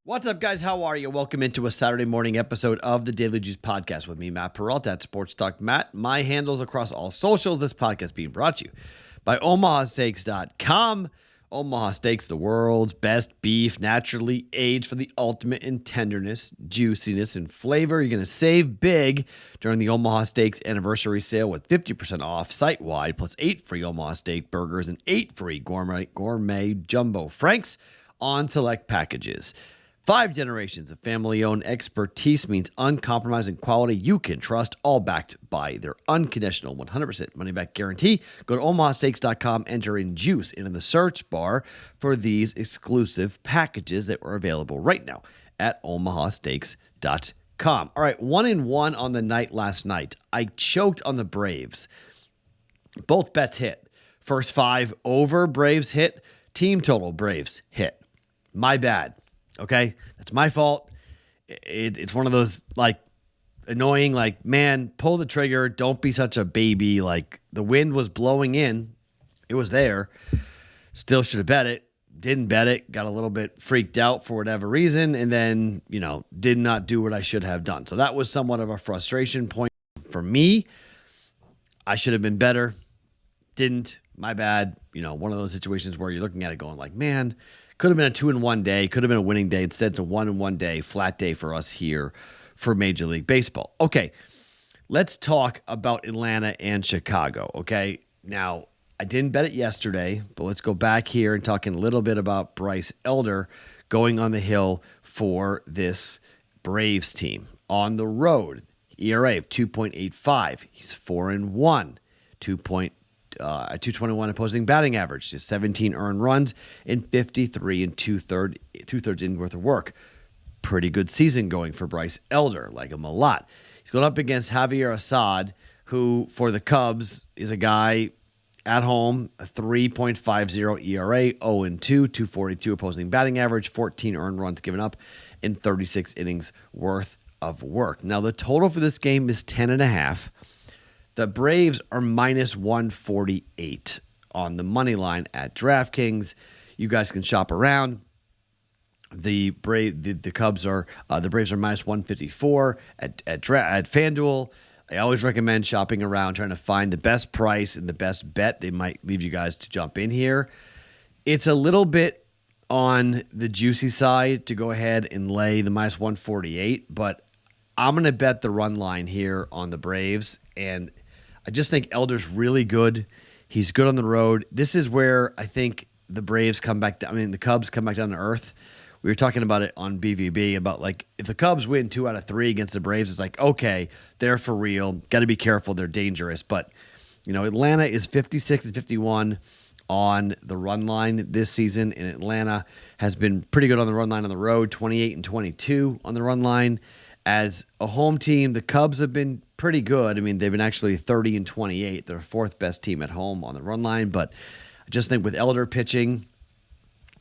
What's up, guys? How are you? Welcome into a Saturday morning episode of the Daily Juice Podcast with me, Matt Perrault at Sports Talk Matt. My handles across all socials. This podcast being brought to you by OmahaSteaks.com. Omaha Steaks, the world's best beef, naturally aged for the ultimate in tenderness, juiciness, and flavor. You're going to save big during the Omaha Steaks anniversary sale with 50% off site-wide, plus 8 free Omaha Steak burgers and 8 free gourmet jumbo franks on select packages. 5 generations of family-owned expertise means uncompromising quality you can trust, all backed by their unconditional 100% money-back guarantee. Go to omahasteaks.com, enter in juice into the search bar for these exclusive packages that are available right now at omahasteaks.com. All right, 1-1 on the night last night. I choked on the Braves. Both bets hit. First 5 over, Braves hit. Team total, Braves hit. My bad. Okay, that's my fault. It's one of those annoying, man, pull the trigger. Don't be such a baby. The wind was blowing in. It was there. Still should have bet it. Didn't bet it. Got a little bit freaked out for whatever reason. And then, did not do what I should have done. So that was somewhat of a frustration point for me. I should have been better. Didn't. My bad. One of those situations where you're looking at it going man, could have been a 2-1 day, could have been a winning day. Instead, it's a 1-1 day, flat day for us here for Major League Baseball. Okay, let's talk about Atlanta and Chicago, okay? Now, I didn't bet it yesterday, but let's go back here and talk a little bit about Bryce Elder going on the hill for this Braves team. On the road, ERA of 2.85. He's 4-1, 221 opposing batting average, just 17 earned runs in 53 and two-thirds innings worth of work. Pretty good season going for Bryce Elder. Like him a lot. He's going up against Javier Assad, who for the Cubs is a guy at home, a 3.50 ERA, 0-2, 242 opposing batting average, 14 earned runs given up in 36 innings worth of work. Now the total for this game is 10.5. The Braves are minus 148 on the money line at DraftKings. You guys can shop around. The Braves are minus 154 at FanDuel. I always recommend shopping around, trying to find the best price and the best bet. They might leave you guys to jump in here. It's a little bit on the juicy side to go ahead and lay the minus 148, but I'm going to bet the run line here on the Braves, and I just think Elder's really good. He's good on the road. This is where I think the Braves come back. The Cubs come back down to earth. We were talking about it on BVB about if the Cubs win 2 out of 3 against the Braves, it's okay, they're for real. Got to be careful. They're dangerous. But, Atlanta is 56 and 51 on the run line this season, and Atlanta has been pretty good on the run line on the road, 28 and 22 on the run line. As a home team, the Cubs have been pretty good. They've been actually 30 and 28. They're 4th best team at home on the run line. But I just think with Elder pitching,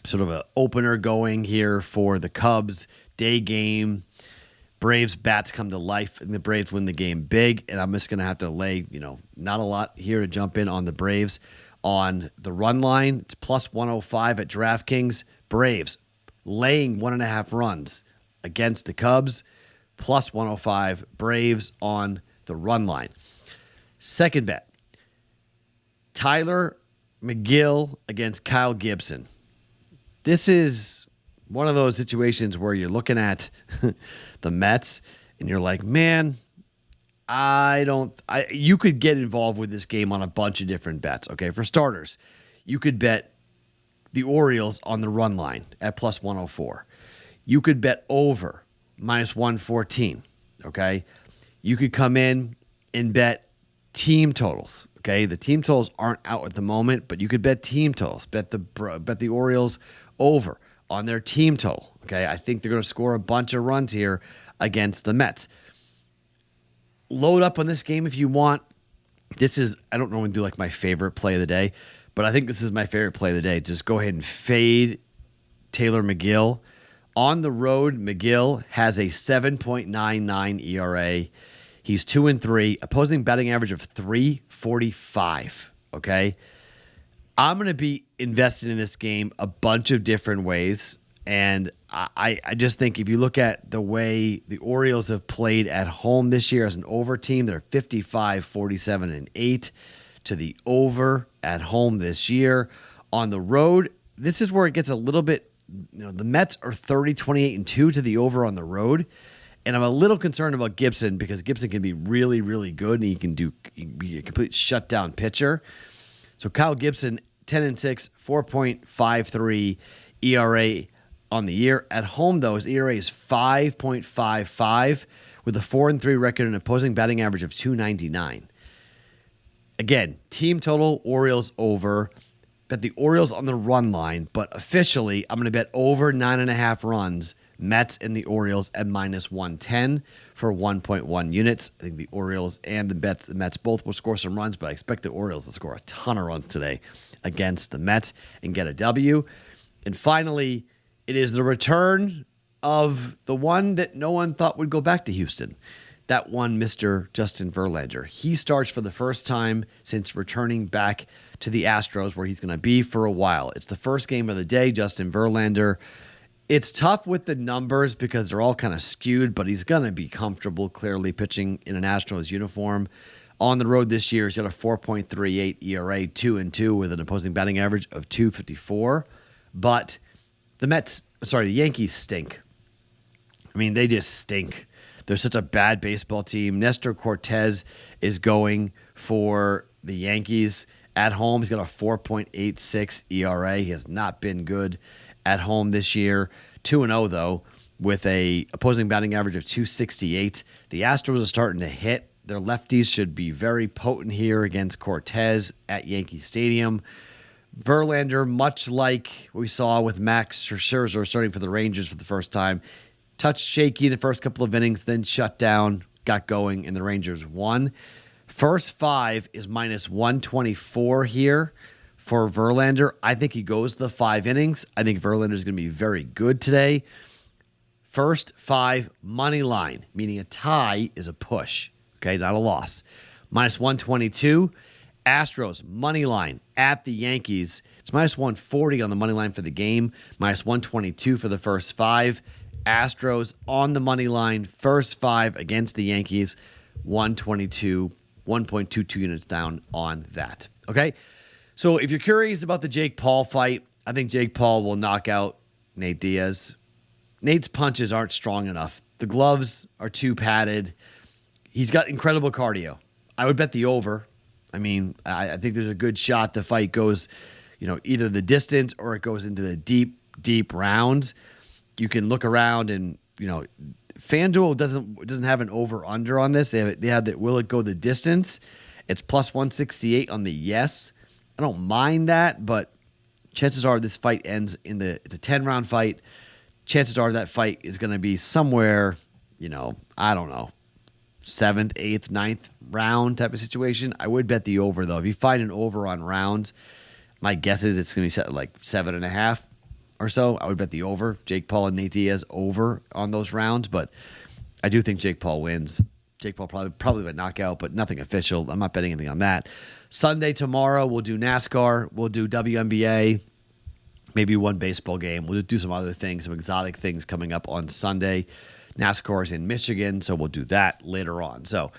sort of an opener going here for the Cubs, day game, Braves bats come to life, and the Braves win the game big. And I'm just going to have to lay, not a lot here to jump in on the Braves. On the run line, it's plus 105 at DraftKings. Braves laying 1.5 runs against the Cubs. Plus 105, Braves on the run line. Second bet, Tyler McGill against Kyle Gibson. This is one of those situations where you're looking at the Mets and you're like, man, you could get involved with this game on a bunch of different bets. Okay, for starters, you could bet the Orioles on the run line at plus 104. You could bet over minus 114, okay? You could come in and bet team totals, okay? The team totals aren't out at the moment, but you could bet team totals. Bet the Orioles over on their team total, okay? I think they're going to score a bunch of runs here against the Mets. Load up on this game if you want. I don't normally do my favorite play of the day, but I think this is my favorite play of the day. Just go ahead and fade Taylor McGill. On the road, McGill has a 7.99 ERA. He's 2-3, opposing batting average of 345. Okay. I'm going to be invested in this game a bunch of different ways. And I just think if you look at the way the Orioles have played at home this year as an over team, they're 55, 47, and 8 to the over at home this year. On the road, this is where it gets a little bit, the Mets are 30, 28, and 2 to the over on the road. And I'm a little concerned about Gibson because Gibson can be really, really good and he can be a complete shutdown pitcher. So Kyle Gibson, 10-6, 4.53 ERA on the year. At home, though, his ERA is 5.55 with a 4-3 record and opposing batting average of 299. Again, team total, Orioles over. Bet the Orioles on the run line, but officially, I'm going to bet over 9.5 runs. Mets and the Orioles at -110 for 1.1 units. I think the Orioles and the Mets both will score some runs, but I expect the Orioles to score a ton of runs today against the Mets and get a W. And finally, it is the return of the one that no one thought would go back to Houston. That one, Mr. Justin Verlander. He starts for the first time since returning back to the Astros, where he's going to be for a while. It's the first game of the day, Justin Verlander. It's tough with the numbers because they're all kind of skewed, but he's going to be comfortable, clearly, pitching in an Astros uniform. On the road this year, he's got a 4.38 ERA, 2-2 with an opposing batting average of 254. But the Yankees stink. I mean, they just stink. They're such a bad baseball team. Nestor Cortez is going for the Yankees at home. He's got a 4.86 ERA. He has not been good at home this year. 2-0, though, with a opposing batting average of 268. The Astros are starting to hit. Their lefties should be very potent here against Cortez at Yankee Stadium. Verlander, much like we saw with Max Scherzer starting for the Rangers for the first time, touched shaky the first couple of innings, then shut down, got going, and the Rangers won. First 5 is -124 here for Verlander. I think he goes the 5 innings. I think Verlander is going to be very good today. First 5 money line, meaning a tie is a push, okay, not a loss. -122. Astros money line at the Yankees. It's -140 on the money line for the game. -122 for the first 5. Astros on the money line, first 5 against the Yankees. 122, 1.22 units down on that. Okay? So if you're curious about the Jake Paul fight, I think Jake Paul will knock out Nate Diaz. Nate's punches aren't strong enough. The gloves are too padded. He's got incredible cardio. I would bet the over. I mean, I think there's a good shot the fight goes, either the distance or it goes into the deep, deep rounds. You can look around and, FanDuel doesn't have an over-under on this. They have that will it go the distance. It's +168 on the yes. I don't mind that, but chances are this fight ends it's a 10-round fight. Chances are that fight is going to be somewhere, I don't know, 7th, 8th, 9th round type of situation. I would bet the over, though. If you find an over on rounds, my guess is it's going to be set at like 7.5 or so. I would bet the over. Jake Paul and Nate Diaz over on those rounds, but I do think Jake Paul wins. Jake Paul probably by knockout, but nothing official. I'm not betting anything on that. Sunday, tomorrow, we'll do NASCAR. We'll do WNBA. Maybe one baseball game. We'll just do some other things, some exotic things coming up on Sunday. NASCAR is in Michigan, so we'll do that later on. So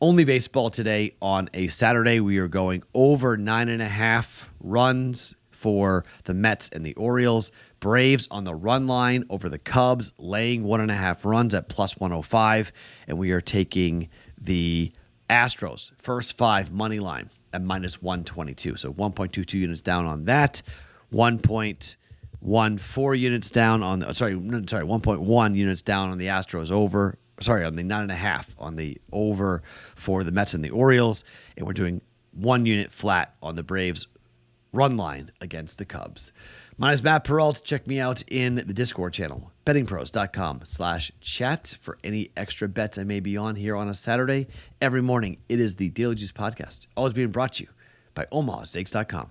only baseball today on a Saturday. We are going over 9.5 runs for the Mets and the Orioles. Braves on the run line over the Cubs, laying 1.5 runs at +105. And we are taking the Astros, first 5 money line at -122. So 1.22 units down on that. 1.14 units down on 1.1 units down on the Astros over. On the 9.5 on the over for the Mets and the Orioles. And we're doing 1 unit flat on the Braves run line against the Cubs. My name is Matt Perrault. Check me out in the Discord channel, bettingpros.com/chat for any extra bets I may be on here on a Saturday. Every morning, it is the Daily Juice Podcast, always being brought to you by OmahaSteaks.com.